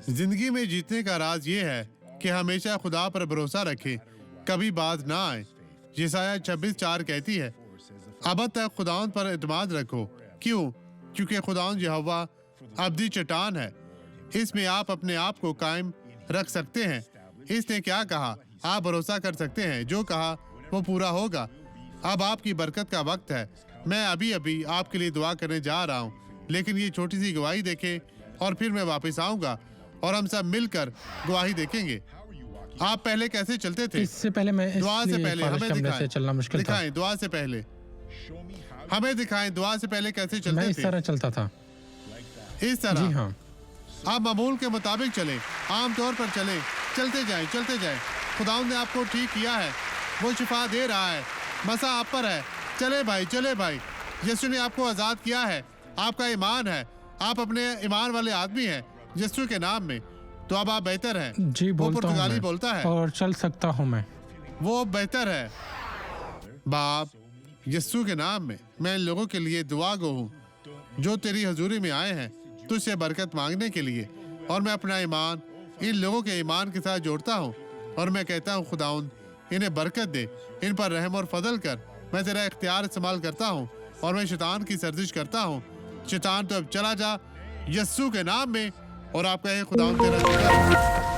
जिंदगी में जीतने का राज ये है कि हमेशा खुदा पर भरोसा रखें, कभी बात ना आए। यशायाह 26:4 कहती है, अब तक खुदावंद पर एतमाद रखो। क्यों? क्योंकि खुदावंद यहोवा अब्दी चट्टान है, इसमें आप अपने आप को कायम रख सकते हैं। इसने क्या कहा आप भरोसा कर सकते हैं, जो कहा वो पूरा होगा। अब आपकी बरकत का वक्त है। मैं अभी अभी आपके लिए दुआ करने जा रहा हूँ, लेकिन ये छोटी सी गवाही देखें और फिर मैं वापस आऊंगा और हम सब मिलकर गवाही देखेंगे। आप पहले कैसे चलते थे? इससे पहले मैं दुआ से पहले हमें कमरे से चलना मुश्किल था। दिखाएं। दुआ से पहले हमें दिखाएं। दुआ से पहले कैसे मैं चलते इस थे? तरह चलता था। इस तरह? जी हाँ। आप मामूल के मुताबिक चले, आम तौर पर चले, चलते जाएं, चलते जाएं। खुदावंद ने आपको ठीक किया है, वो शिफा दे रहा है, मसा आप पर है। चले भाई, चले भाई। यीशु ने आपको आजाद किया है, आपका ईमान है, आप अपने ईमान वाले आदमी हैं यीशु के नाम में। तो अब आप बेहतर हैं। जी वो बोलता हूँ पुर्तगाली मैं, बोलता है और चल सकता हूँ मैं। वो बेहतर है। बाप, यीशु के नाम में मैं इन लोगों के लिए दुआ गो हूँ जो तेरी हजूरी में आए हैं तुझसे बरकत मांगने के लिए, और मैं अपना ईमान इन लोगों के ईमान के साथ जोड़ता हूँ और मैं कहता हूँ खुदाउन इन्हें बरकत दे, इन पर रहम और फजल कर। मैं तेरा इख्तियार इस्तेमाल करता हूँ और मैं शैतान की सर्जिश करता हूँ। शैतान तो अब चला जा यीशु के नाम में। और आप कहे खुदाउन तेरा शुक्र।